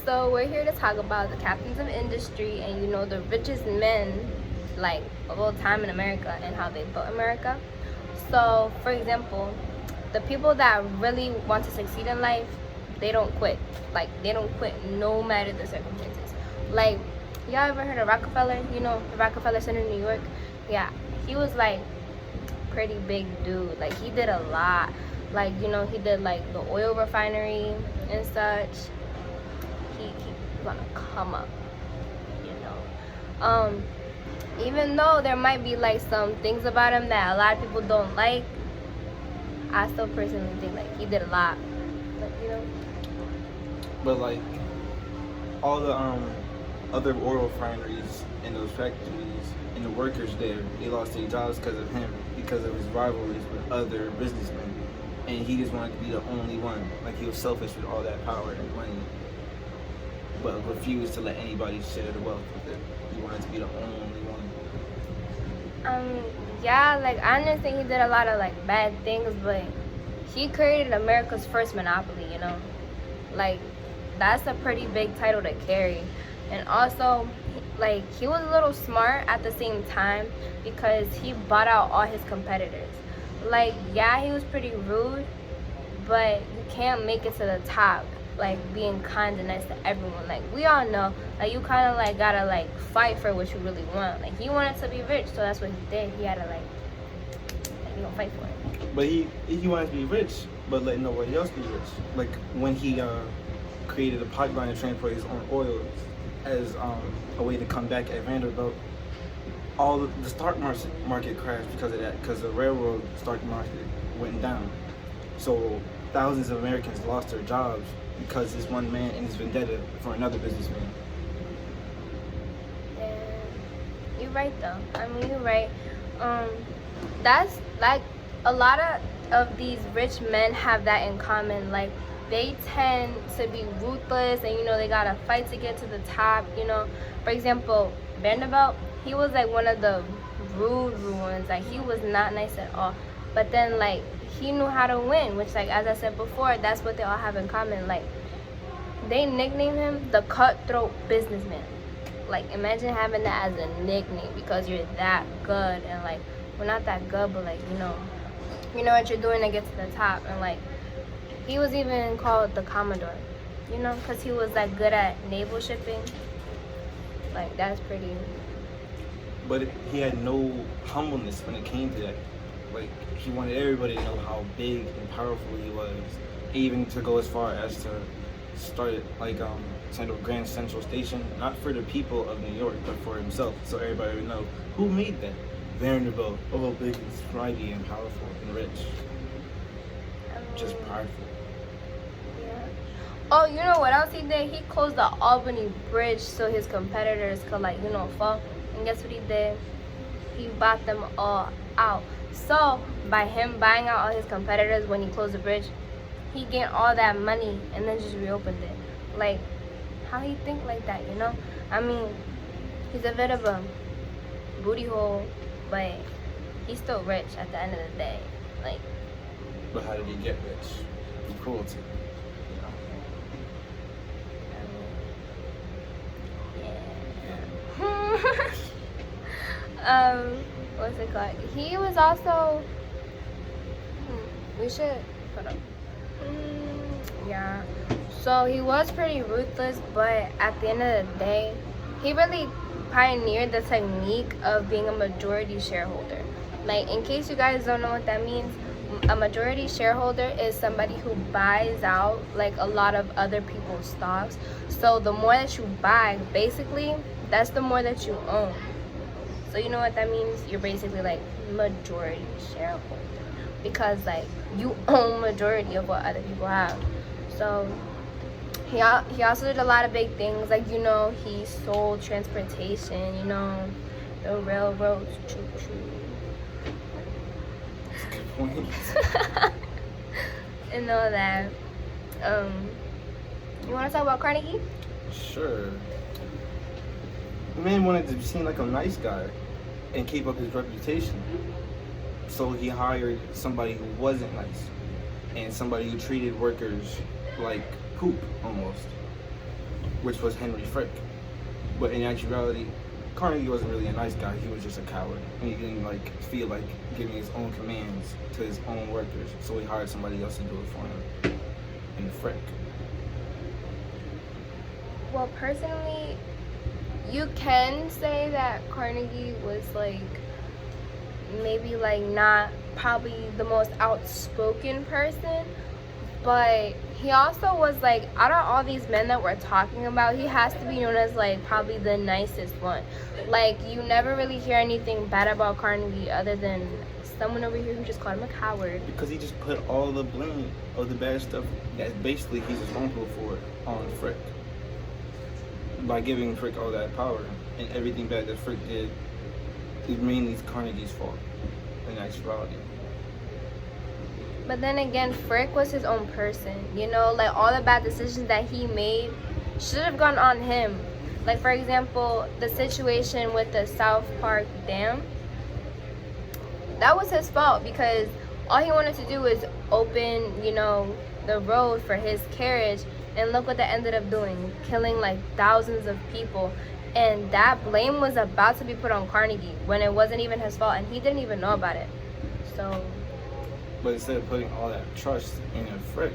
So we're here to talk about the captains of industry and the richest men like of all time in America and how they built America. So for example, the people that really want to succeed in life, they don't quit. Like they don't quit no matter the circumstances. Like y'all ever heard of Rockefeller? The Rockefeller Center in New York? Yeah. He was like pretty big dude. Like he did a lot. Like, he did like the oil refinery and such. He's gonna come up, you know. Even though there might be like some things about him that a lot of people don't like, I still personally think like he did a lot. But like all the other oil refineries and those factories and the workers there, they lost their jobs because of him, because of his rivalries with other businessmen. And he just wanted to be the only one. Like he was selfish with all that power and money, but refused to let anybody share the wealth with it. He wanted to be the only one. Yeah, like I understand he did a lot of like bad things, but he created America's first monopoly, Like that's a pretty big title to carry. And also, like he was a little smart at the same time because he bought out all his competitors. Like, yeah, he was pretty rude, but you can't make it to the top like being kind and nice to everyone. Like we all know, like you kind of like gotta like fight for what you really want. Like he wanted to be rich, so that's what he did. He had to like fight for it. But he wanted to be rich, but let nobody else be rich. Like when he created a pipeline to transport his own oil as a way to come back at Vanderbilt, all the stock market crashed because of that, because the railroad stock market went down. So thousands of Americans lost their jobs because this one man and his vendetta for another businessman. Yeah, you're right though. I mean, you're right. That's like a lot of these rich men have that in common. Like they tend to be ruthless and they gotta fight to get to the top. For example, Vanderbilt, he was like one of the rude ones. Like he was not nice at all. But then like he knew how to win, which like as I said before, that's what they all have in common. Like they nicknamed him the cutthroat businessman. Like imagine having that as a nickname because you're that good. And like we're not that good, but like you know what you're doing to get to the top. And like he was even called the Commodore, because he was like good at naval shipping. Like that's pretty. But he had no humbleness when it came to that. Like he wanted everybody to know how big and powerful he was, even to go as far as to start like Grand Central Station, not for the people of New York, but for himself, so everybody would know who made that. Vanderbilt, all big and mighty and powerful and rich, just prideful. Yeah. Oh, you know what else he did? He closed the Albany Bridge so his competitors could fall. And guess what he did? He bought them all out. So by him buying out all his competitors when he closed the bridge, he gained all that money and then just reopened it. Like, how he think like that, I mean, he's a bit of a booty hole, but he's still rich at the end of the day. Like. But how did he get rich? Through cruelty. What's it called? He was also. We should put up. Yeah. So he was pretty ruthless, but at the end of the day, he really pioneered the technique of being a majority shareholder. Like, in case you guys don't know what that means, a majority shareholder is somebody who buys out like a lot of other people's stocks. So the more that you buy, basically, that's the more that you own. So you know what that means? You're basically like majority shareholder because like you own majority of what other people have. So he also did a lot of big things, like he sold transportation, the railroads, choo choo. That's a good point. And all that. You want to talk about Carnegie? Sure. The man wanted to seem like a nice guy and keep up his reputation. So he hired somebody who wasn't nice and somebody who treated workers like poop almost. which was Henry Frick. But in actuality, Carnegie wasn't really a nice guy. He was just a coward, and he didn't feel like giving his own commands to his own workers. So he hired somebody else to do it for him. And Frick. Well, personally, you can say that Carnegie was maybe not probably the most outspoken person, but he also was out of all these men that we're talking about, he has to be known as probably the nicest one. You never really hear anything bad about Carnegie other than someone over here who just called him a coward. Because he just put all the blame of the bad stuff that basically he's responsible for on Frick. By giving Frick all that power, and everything bad that Frick did is mainly Carnegie's fault in actuality. But then again, Frick was his own person, all the bad decisions that he made should have gone on him. For example, the situation with the South Park Dam, that was his fault because all he wanted to do was open, the road for his carriage, and look what that ended up doing, killing thousands of people. And that blame was about to be put on Carnegie when it wasn't even his fault, and he didn't even know about it. So. But instead of putting all that trust in a Frick,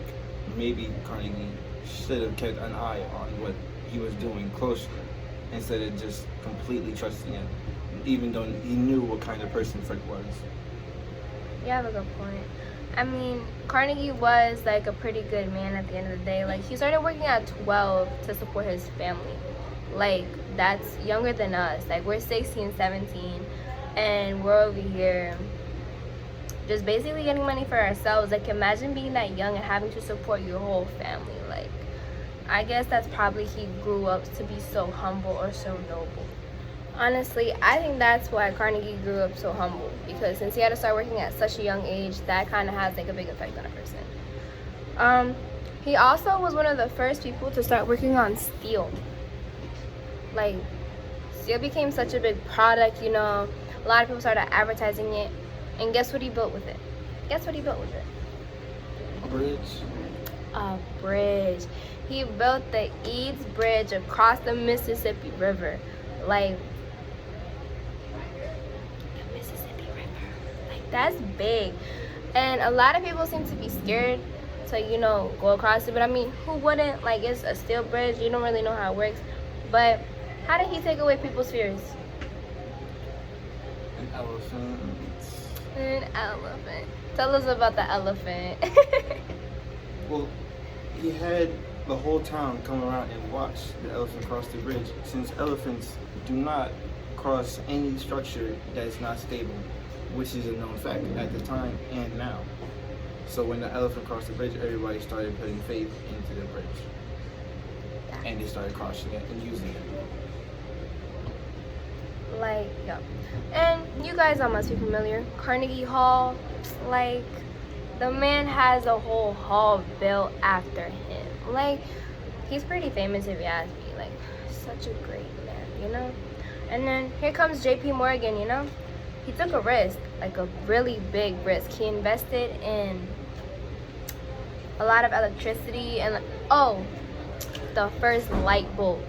maybe Carnegie should have kept an eye on what he was doing closely, instead of just completely trusting him, even though he knew what kind of person Frick was. You have a good point. I mean, Carnegie was a pretty good man at the end of the day. He started working at 12 to support his family. That's younger than us. We're 16, 17, and we're over here just basically getting money for ourselves. Imagine being that young and having to support your whole family. I guess that's probably he grew up to be so humble or so noble. Honestly, I think that's why Carnegie grew up so humble, because since he had to start working at such a young age, that kind of has a big effect on a person. He also was one of the first people to start working on steel. Steel became such a big product, a lot of people started advertising it, and guess what he built with it? A bridge. A bridge. He built the Eads Bridge across the Mississippi River. The Mississippi River. That's big. And a lot of people seem to be scared to, go across it. But I mean, who wouldn't? It's a steel bridge. You don't really know how it works. But how did he take away people's fears? An elephant. An elephant. Tell us about the elephant. Well, he had the whole town come around and watch the elephant cross the bridge, since elephants do not cross any structure that is not stable, which is a known fact at the time and now. So when the elephant crossed the bridge, everybody started putting faith into the bridge, and they started crossing it and using it. Yeah. And you guys all must be familiar. Carnegie Hall, the man has a whole hall built after him. He's pretty famous if you ask me. Such a great man, And then here comes JP Morgan, He took a risk, a really big risk. He invested in a lot of electricity and, the first light bulb.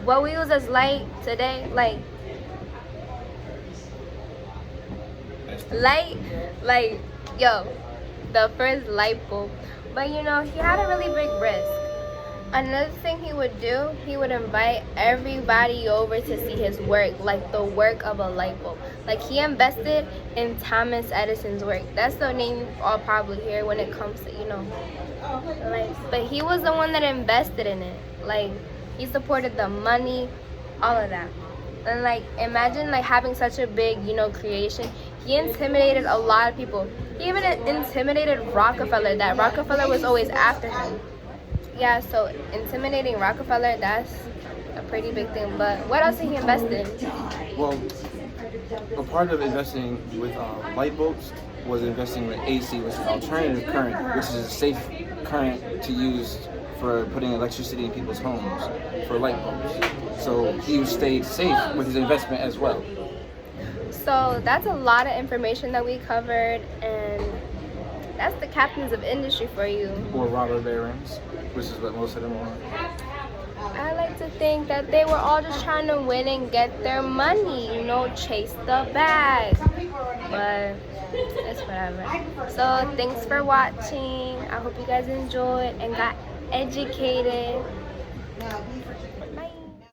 What we use as light today, the first light bulb. But he had a really big risk. Another thing he would do, he would invite everybody over to see his work, the work of a light bulb. He invested in Thomas Edison's work. That's the name you all probably hear when it comes to, but he was the one that invested in it. He supported the money, all of that. And imagine having such a big, creation. He intimidated a lot of people. He even intimidated Rockefeller. That Rockefeller was always after him. Yeah, so intimidating Rockefeller, that's a pretty big thing. But what else did he invest in? Well, a part of investing with light bulbs was investing with AC, which is alternative current, which is a safe current to use for putting electricity in people's homes for light bulbs. So he stayed safe with his investment as well. So that's a lot of information that we covered, and that's the captains of industry for you. Or robber barons. which is what most of them are. I like to think that they were all just trying to win and get their money, you know, chase the bag. But it's whatever. So thanks for watching. I hope you guys enjoyed and got educated. Bye.